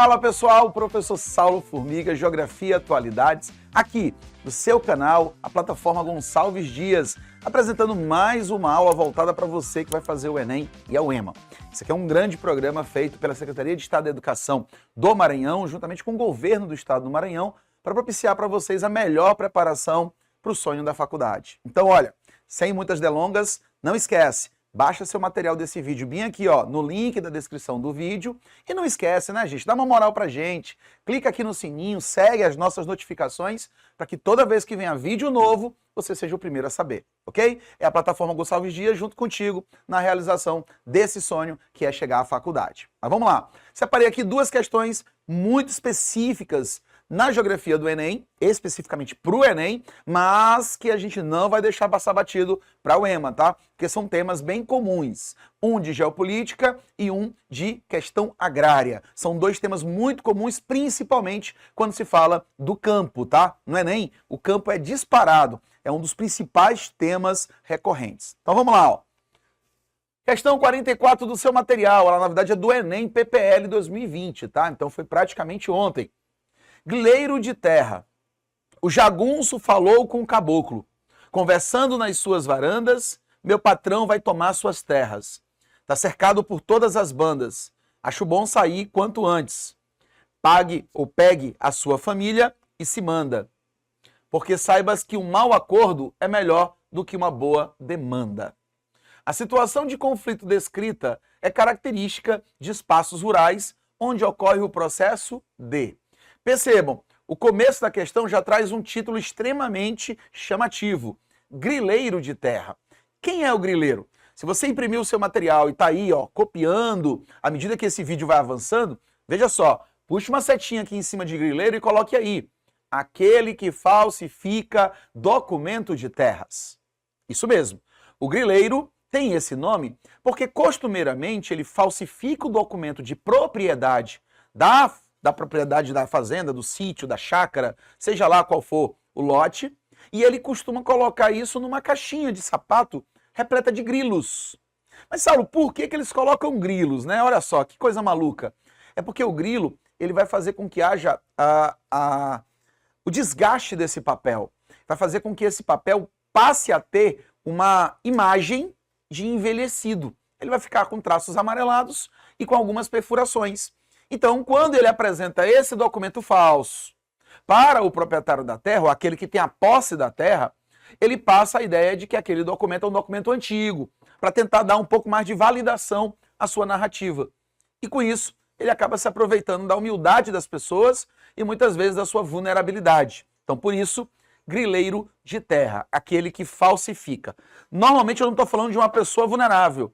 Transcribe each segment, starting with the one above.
Fala pessoal, professor Saulo Formiga, Geografia e Atualidades, aqui no seu canal, a plataforma Gonçalves Dias, apresentando mais uma aula voltada para você que vai fazer o Enem e a UEMA. Esse aqui é um grande programa feito pela Secretaria de Estado da Educação do Maranhão, juntamente com o governo do estado do Maranhão, para propiciar para vocês a melhor preparação para o sonho da faculdade. Então, olha, sem muitas delongas, não esquece, baixa seu material desse vídeo bem aqui, ó, no link da descrição do vídeo. E não esquece, né, gente? Dá uma moral pra gente. Clica aqui no sininho, segue as nossas notificações para que toda vez que venha vídeo novo, você seja o primeiro a saber, ok? É a plataforma Gonçalves Dias junto contigo na realização desse sonho que é chegar à faculdade. Mas vamos lá. Separei aqui duas questões muito específicas na geografia do Enem, especificamente para o Enem, mas que a gente não vai deixar passar batido para o EMA, tá? Porque são temas bem comuns. Um de geopolítica e um de questão agrária. São dois temas muito comuns, principalmente quando se fala do campo, tá? No Enem, o campo é disparado. É um dos principais temas recorrentes. Então vamos lá, ó. Questão 44 do seu material. Ela, na verdade, é do Enem PPL 2020, tá? Então foi praticamente ontem. Grileiro de terra. O jagunço falou com o caboclo. Conversando nas suas varandas, meu patrão vai tomar suas terras. Tá cercado por todas as bandas. Acho bom sair quanto antes. Pague ou pegue a sua família e se manda. Porque saibas que um mau acordo é melhor do que uma boa demanda. A situação de conflito descrita é característica de espaços rurais onde ocorre o processo de... Percebam, o começo da questão já traz um título extremamente chamativo. Grileiro de terra. Quem é o grileiro? Se você imprimiu o seu material e está aí, ó, copiando, à medida que esse vídeo vai avançando, veja só, puxa uma setinha aqui em cima de grileiro e coloque aí. Aquele que falsifica documento de terras. Isso mesmo. O grileiro tem esse nome porque costumeiramente ele falsifica o documento de propriedade da propriedade da fazenda, do sítio, da chácara, seja lá qual for o lote, e ele costuma colocar isso numa caixinha de sapato repleta de grilos. Mas, Saulo, por que eles colocam grilos, né? Olha só, que coisa maluca. É porque o grilo, ele vai fazer com que haja o desgaste desse papel. Vai fazer com que esse papel passe a ter uma imagem de envelhecido. Ele vai ficar com traços amarelados e com algumas perfurações. Então, quando ele apresenta esse documento falso para o proprietário da terra, ou aquele que tem a posse da terra, ele passa a ideia de que aquele documento é um documento antigo, para tentar dar um pouco mais de validação à sua narrativa. E com isso, ele acaba se aproveitando da humildade das pessoas e muitas vezes da sua vulnerabilidade. Então, por isso, grileiro de terra, aquele que falsifica. Normalmente eu não estou falando de uma pessoa vulnerável,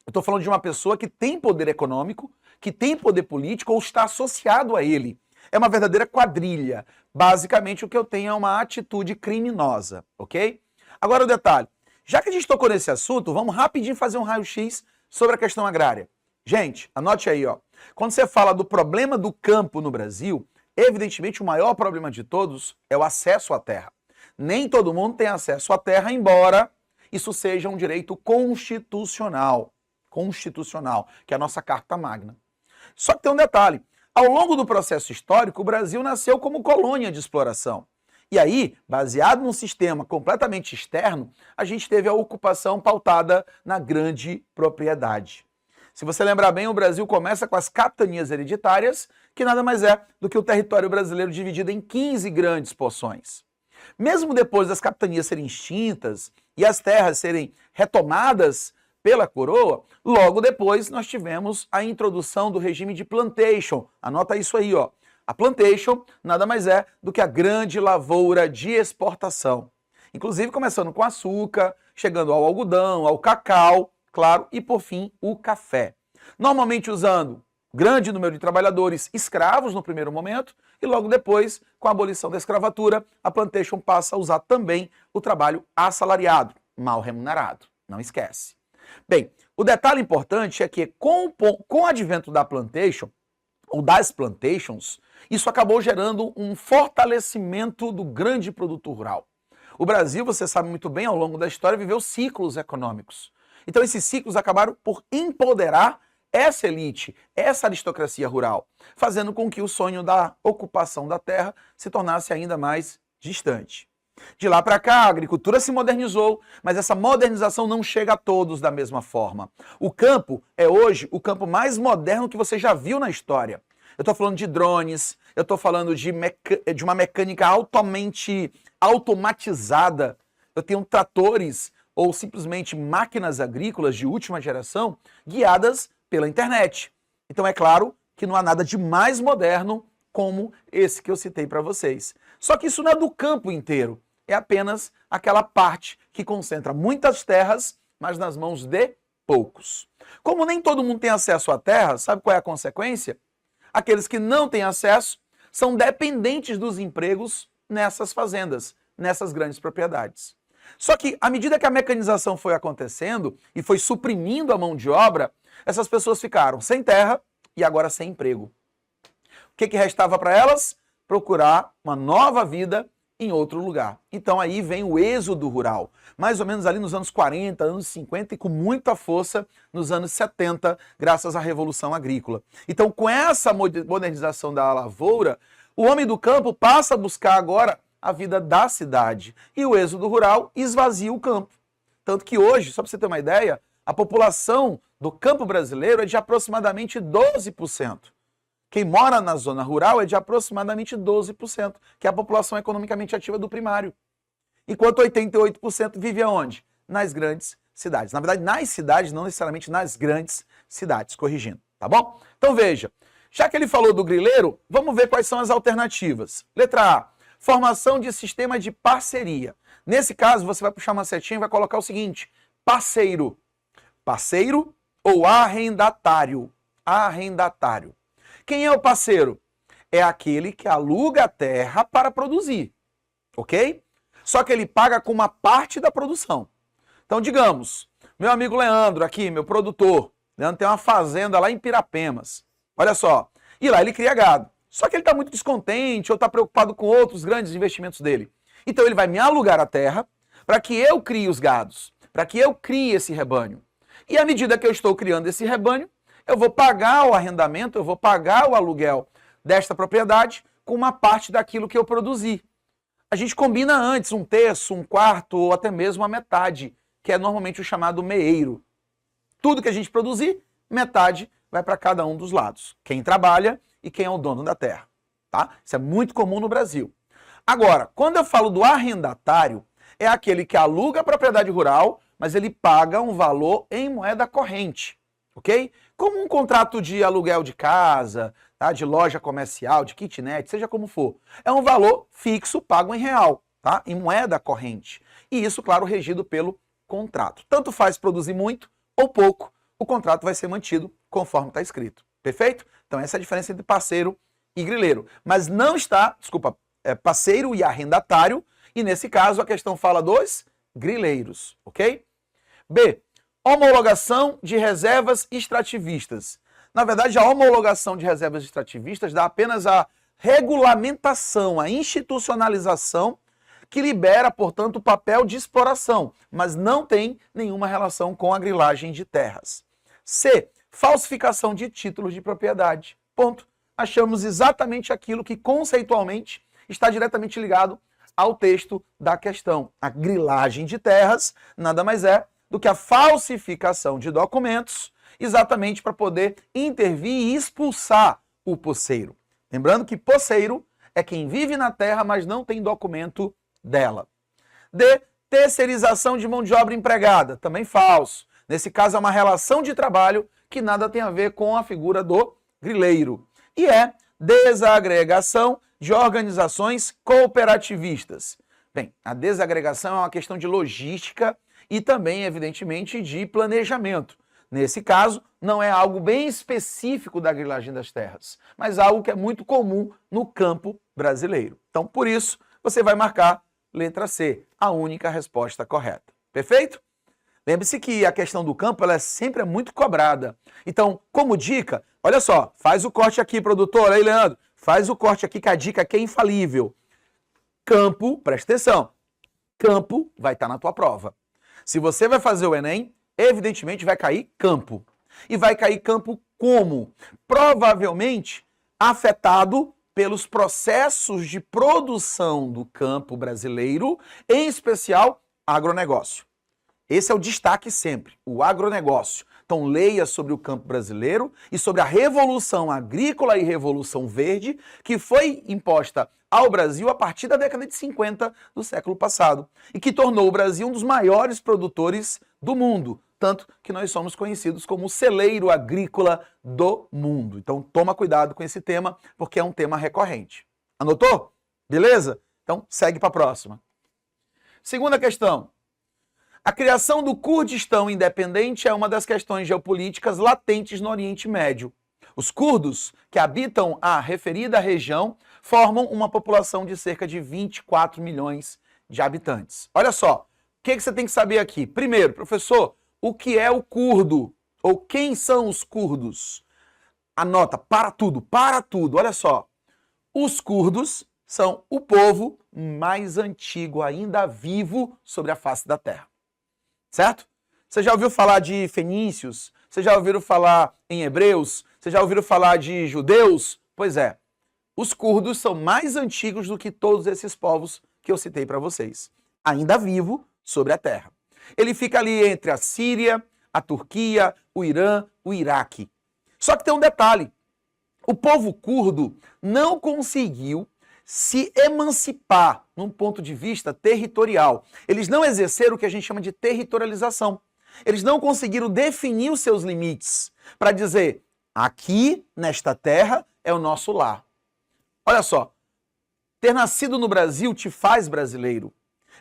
eu estou falando de uma pessoa que tem poder econômico, que tem poder político ou está associado a ele. É uma verdadeira quadrilha. Basicamente, o que eu tenho é uma atitude criminosa, ok? Agora o detalhe. Já que a gente tocou nesse assunto, vamos rapidinho fazer um raio-x sobre a questão agrária. Gente, anote aí, ó. Quando você fala do problema do campo no Brasil, evidentemente o maior problema de todos é o acesso à terra. Nem todo mundo tem acesso à terra, embora isso seja um direito constitucional, que é a nossa Carta Magna. Só que tem um detalhe, ao longo do processo histórico, o Brasil nasceu como colônia de exploração. E aí, baseado num sistema completamente externo, a gente teve a ocupação pautada na grande propriedade. Se você lembrar bem, o Brasil começa com as capitanias hereditárias, que nada mais é do que o território brasileiro dividido em 15 grandes porções. Mesmo depois das capitanias serem extintas e as terras serem retomadas pela coroa, logo depois nós tivemos a introdução do regime de plantation. Anota isso aí, ó. A plantation nada mais é do que a grande lavoura de exportação. Inclusive começando com açúcar, chegando ao algodão, ao cacau, claro, e por fim o café. Normalmente usando grande número de trabalhadores escravos no primeiro momento e logo depois, com a abolição da escravatura, a plantation passa a usar também o trabalho assalariado, mal remunerado. Não esquece. Bem, o detalhe importante é que com o advento da plantation, ou das plantations, isso acabou gerando um fortalecimento do grande produtor rural. O Brasil, você sabe muito bem, ao longo da história, viveu ciclos econômicos. Então esses ciclos acabaram por empoderar essa elite, essa aristocracia rural, fazendo com que o sonho da ocupação da terra se tornasse ainda mais distante. De lá para cá, a agricultura se modernizou, mas essa modernização não chega a todos da mesma forma. O campo é hoje o campo mais moderno que você já viu na história. Eu estou falando de drones, eu estou falando de uma mecânica altamente automatizada. Eu tenho tratores ou simplesmente máquinas agrícolas de última geração guiadas pela internet. Então é claro que não há nada de mais moderno como esse que eu citei para vocês. Só que isso não é do campo inteiro. É apenas aquela parte que concentra muitas terras, mas nas mãos de poucos. Como nem todo mundo tem acesso à terra, sabe qual é a consequência? Aqueles que não têm acesso são dependentes dos empregos nessas fazendas, nessas grandes propriedades. Só que, à medida que a mecanização foi acontecendo e foi suprimindo a mão de obra, essas pessoas ficaram sem terra e agora sem emprego. O que restava para elas? Procurar uma nova vida em outro lugar. Então aí vem o êxodo rural, mais ou menos ali nos anos 40, anos 50 e com muita força nos anos 70, graças à Revolução Agrícola. Então com essa modernização da lavoura, o homem do campo passa a buscar agora a vida da cidade e o êxodo rural esvazia o campo. Tanto que hoje, só para você ter uma ideia, a população do campo brasileiro é de aproximadamente 12%. Quem mora na zona rural é de aproximadamente 12%, que é a população economicamente ativa do primário. Enquanto 88% vive aonde? Nas grandes cidades. Na verdade, nas cidades, não necessariamente nas grandes cidades, corrigindo, tá bom? Então veja, já que ele falou do grileiro, vamos ver quais são as alternativas. Letra A, formação de sistema de parceria. Nesse caso, você vai puxar uma setinha e vai colocar o seguinte, parceiro. Parceiro ou arrendatário. Arrendatário. Quem é o parceiro? É aquele que aluga a terra para produzir, ok? Só que ele paga com uma parte da produção. Então, digamos, meu amigo Leandro aqui, meu produtor, Leandro tem uma fazenda lá em Pirapemas. Olha só, e lá ele cria gado. Só que ele está muito descontente ou está preocupado com outros grandes investimentos dele. Então ele vai me alugar a terra para que eu crie os gados, para que eu crie esse rebanho. E à medida que eu estou criando esse rebanho, eu vou pagar o arrendamento, eu vou pagar o aluguel desta propriedade com uma parte daquilo que eu produzi. A gente combina antes um terço, um quarto ou até mesmo a metade, que é normalmente o chamado meeiro. Tudo que a gente produzir, metade vai para cada um dos lados. Quem trabalha e quem é o dono da terra. Tá? Isso é muito comum no Brasil. Agora, quando eu falo do arrendatário, é aquele que aluga a propriedade rural, mas ele paga um valor em moeda corrente. Ok? Como um contrato de aluguel de casa, tá? De loja comercial, de kitnet, seja como for. É um valor fixo pago em real, tá? Em moeda corrente. E isso, claro, regido pelo contrato. Tanto faz produzir muito ou pouco, o contrato vai ser mantido conforme está escrito. Perfeito? Então essa é a diferença entre parceiro e grileiro. Mas não está, desculpa, parceiro e arrendatário, e nesse caso a questão fala dos grileiros, ok? B. Homologação de reservas extrativistas. Na verdade, a homologação de reservas extrativistas dá apenas a regulamentação, a institucionalização que libera, portanto, o papel de exploração, mas não tem nenhuma relação com a grilagem de terras. C. Falsificação de títulos de propriedade. Ponto. Achamos exatamente aquilo que conceitualmente está diretamente ligado ao texto da questão. A grilagem de terras nada mais é do que a falsificação de documentos, exatamente para poder intervir e expulsar o posseiro. Lembrando que posseiro é quem vive na terra, mas não tem documento dela. D. Terceirização de mão de obra empregada. Também falso. Nesse caso, é uma relação de trabalho que nada tem a ver com a figura do grileiro. E é desagregação de organizações cooperativistas. Bem, a desagregação é uma questão de logística e também, evidentemente, de planejamento. Nesse caso, não é algo bem específico da grilagem das terras, mas algo que é muito comum no campo brasileiro. Então, por isso, você vai marcar letra C, a única resposta correta. Perfeito? Lembre-se que a questão do campo ela sempre é muito cobrada. Então, como dica, olha só, faz o corte aqui, produtor. Aí, Leandro, faz o corte aqui que a dica aqui é infalível. Campo, presta atenção, campo vai estar na tua prova. Se você vai fazer o Enem, evidentemente vai cair campo. E vai cair campo como? Provavelmente afetado pelos processos de produção do campo brasileiro, em especial agronegócio. Esse é o destaque sempre, o agronegócio. Então leia sobre o campo brasileiro e sobre a Revolução Agrícola e Revolução Verde, que foi imposta ao Brasil a partir da década de 50 do século passado e que tornou o Brasil um dos maiores produtores do mundo, tanto que nós somos conhecidos como o celeiro agrícola do mundo. Então toma cuidado com esse tema, porque é um tema recorrente. Anotou? Beleza? Então segue para a próxima. Segunda questão. A criação do Kurdistão independente é uma das questões geopolíticas latentes no Oriente Médio. Os curdos, que habitam a referida região, formam uma população de cerca de 24 milhões de habitantes. Olha só, o que você tem que saber aqui? Primeiro, professor, o que é o curdo? Ou quem são os curdos? Anota, para tudo, olha só. Os curdos são o povo mais antigo ainda vivo sobre a face da Terra. Certo? Você já ouviu falar de fenícios? Você já ouviu falar em hebreus? Você já ouviu falar de judeus? Pois é, os curdos são mais antigos do que todos esses povos que eu citei para vocês, ainda vivo sobre a terra. Ele fica ali entre a Síria, a Turquia, o Irã, o Iraque. Só que tem um detalhe, o povo curdo não conseguiu se emancipar num ponto de vista territorial. Eles não exerceram o que a gente chama de territorialização. Eles não conseguiram definir os seus limites para dizer, aqui, nesta terra, é o nosso lar. Olha só, ter nascido no Brasil te faz brasileiro.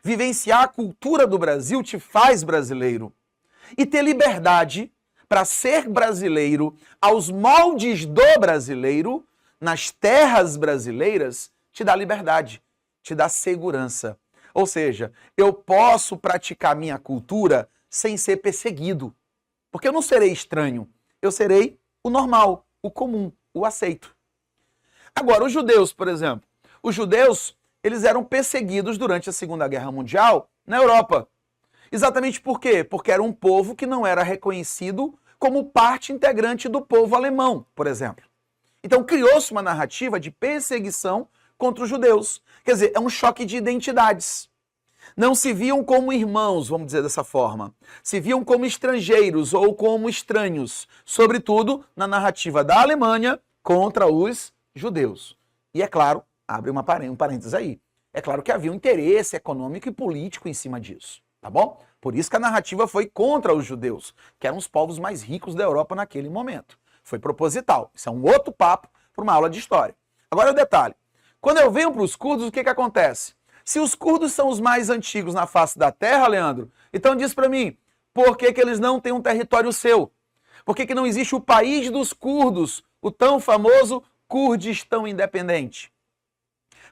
Vivenciar a cultura do Brasil te faz brasileiro. E ter liberdade para ser brasileiro aos moldes do brasileiro, nas terras brasileiras, te dá liberdade, te dá segurança. Ou seja, eu posso praticar minha cultura sem ser perseguido. Porque eu não serei estranho, eu serei o normal, o comum, o aceito. Agora, os judeus, por exemplo. Os judeus, eles eram perseguidos durante a Segunda Guerra Mundial na Europa. Exatamente por quê? Porque era um povo que não era reconhecido como parte integrante do povo alemão, por exemplo. Então criou-se uma narrativa de perseguição contra os judeus. Quer dizer, é um choque de identidades. Não se viam como irmãos, vamos dizer dessa forma. Se viam como estrangeiros ou como estranhos, sobretudo na narrativa da Alemanha contra os judeus. E é claro, abre um parênteses aí, é claro que havia um interesse econômico e político em cima disso, tá bom? Por isso que a narrativa foi contra os judeus, que eram os povos mais ricos da Europa naquele momento. Foi proposital. Isso é um outro papo para uma aula de história. Agora o detalhe. Quando eu venho para os curdos, o que acontece? Se os curdos são os mais antigos na face da terra, Leandro, então diz para mim, por que eles não têm um território seu? Por que não existe o país dos curdos, o tão famoso Kurdistão independente?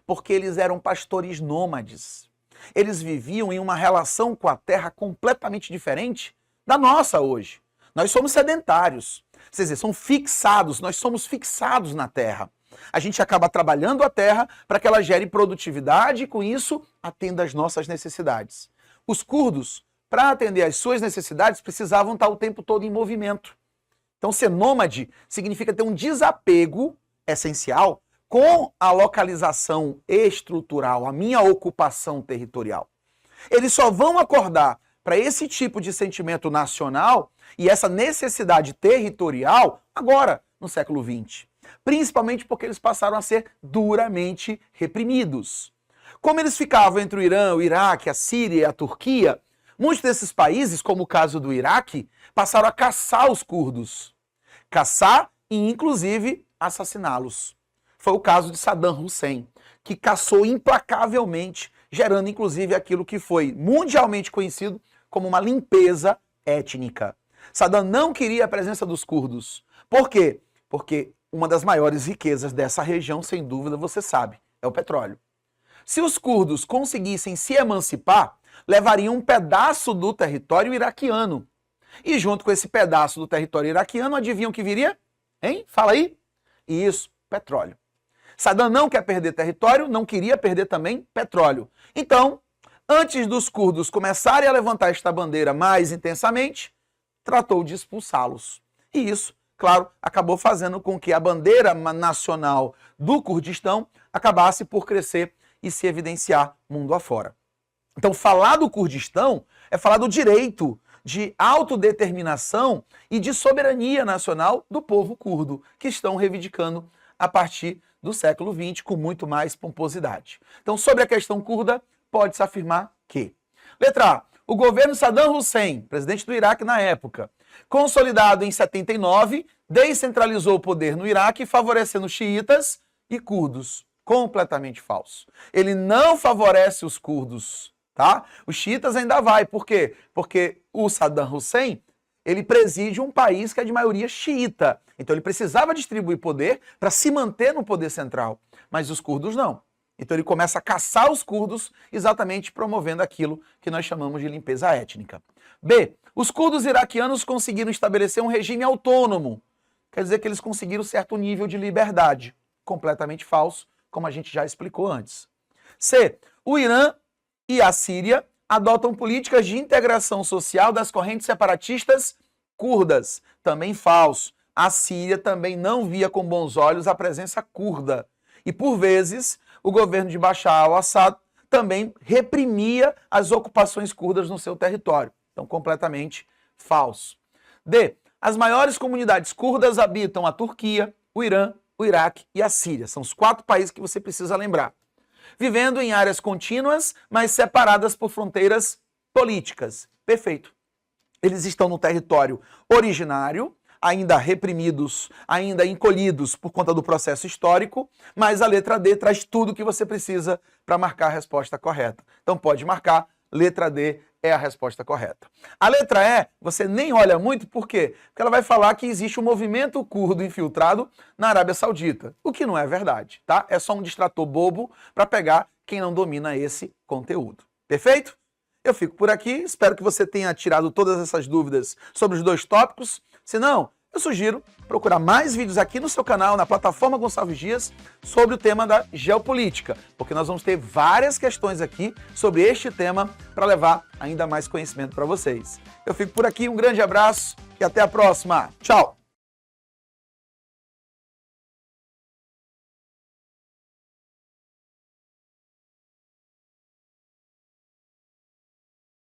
Porque eles eram pastores nômades. Eles viviam em uma relação com a terra completamente diferente da nossa hoje. Nós somos sedentários, quer dizer, são fixados, nós somos fixados na terra. A gente acaba trabalhando a terra para que ela gere produtividade e, com isso, atenda às nossas necessidades. Os curdos, para atender às suas necessidades, precisavam estar o tempo todo em movimento. Então, ser nômade significa ter um desapego essencial com a localização estrutural, a minha ocupação territorial. Eles só vão acordar para esse tipo de sentimento nacional e essa necessidade territorial agora, no século XX. Principalmente porque eles passaram a ser duramente reprimidos. Como eles ficavam entre o Irã, o Iraque, a Síria e a Turquia, muitos desses países, como o caso do Iraque, passaram a caçar os curdos. Caçar e, inclusive, assassiná-los. Foi o caso de Saddam Hussein, que caçou implacavelmente, gerando, inclusive, aquilo que foi mundialmente conhecido como uma limpeza étnica. Saddam não queria a presença dos curdos. Por quê? Porque uma das maiores riquezas dessa região, sem dúvida, você sabe, é o petróleo. Se os curdos conseguissem se emancipar, levariam um pedaço do território iraquiano. E junto com esse pedaço do território iraquiano, adivinham o que viria? Hein? Fala aí. Isso, petróleo. Saddam não quer perder território, não queria perder também petróleo. Então, antes dos curdos começarem a levantar esta bandeira mais intensamente, tratou de expulsá-los. E isso, claro, acabou fazendo com que a bandeira nacional do Kurdistão acabasse por crescer e se evidenciar mundo afora. Então, falar do Kurdistão é falar do direito de autodeterminação e de soberania nacional do povo curdo, que estão reivindicando a partir do século XX com muito mais pomposidade. Então, sobre a questão curda, pode-se afirmar que: letra A, o governo Saddam Hussein, presidente do Iraque na época, consolidado em 79, descentralizou o poder no Iraque, favorecendo xiitas e curdos. Completamente falso. Ele não favorece os curdos, tá? Os xiitas ainda vai. Por quê? Porque o Saddam Hussein, ele preside um país que é de maioria xiita. Então ele precisava distribuir poder para se manter no poder central. Mas os curdos não. Então ele começa a caçar os curdos, exatamente promovendo aquilo que nós chamamos de limpeza étnica. B. Os curdos iraquianos conseguiram estabelecer um regime autônomo. Quer dizer que eles conseguiram certo nível de liberdade. Completamente falso, como a gente já explicou antes. C. O Irã e a Síria adotam políticas de integração social das correntes separatistas curdas. Também falso. A Síria também não via com bons olhos a presença curda. E, por vezes, o governo de Bashar al-Assad também reprimia as ocupações curdas no seu território. Então, completamente falso. D. As maiores comunidades curdas habitam a Turquia, o Irã, o Iraque e a Síria. São os 4 países que você precisa lembrar. Vivendo em áreas contínuas, mas separadas por fronteiras políticas. Perfeito. Eles estão no território originário, ainda reprimidos, ainda encolhidos por conta do processo histórico, mas a letra D traz tudo o que você precisa para marcar a resposta correta. Então pode marcar, letra D é a resposta correta. A letra E, você nem olha muito, por quê? Porque ela vai falar que existe um movimento curdo infiltrado na Arábia Saudita, o que não é verdade, tá? É só um distrator bobo para pegar quem não domina esse conteúdo. Perfeito? Eu fico por aqui, espero que você tenha tirado todas essas dúvidas sobre os 2 tópicos. Se não, eu sugiro procurar mais vídeos aqui no seu canal, na plataforma Gonçalves Dias, sobre o tema da geopolítica, porque nós vamos ter várias questões aqui sobre este tema para levar ainda mais conhecimento para vocês. Eu fico por aqui, um grande abraço e até a próxima. Tchau!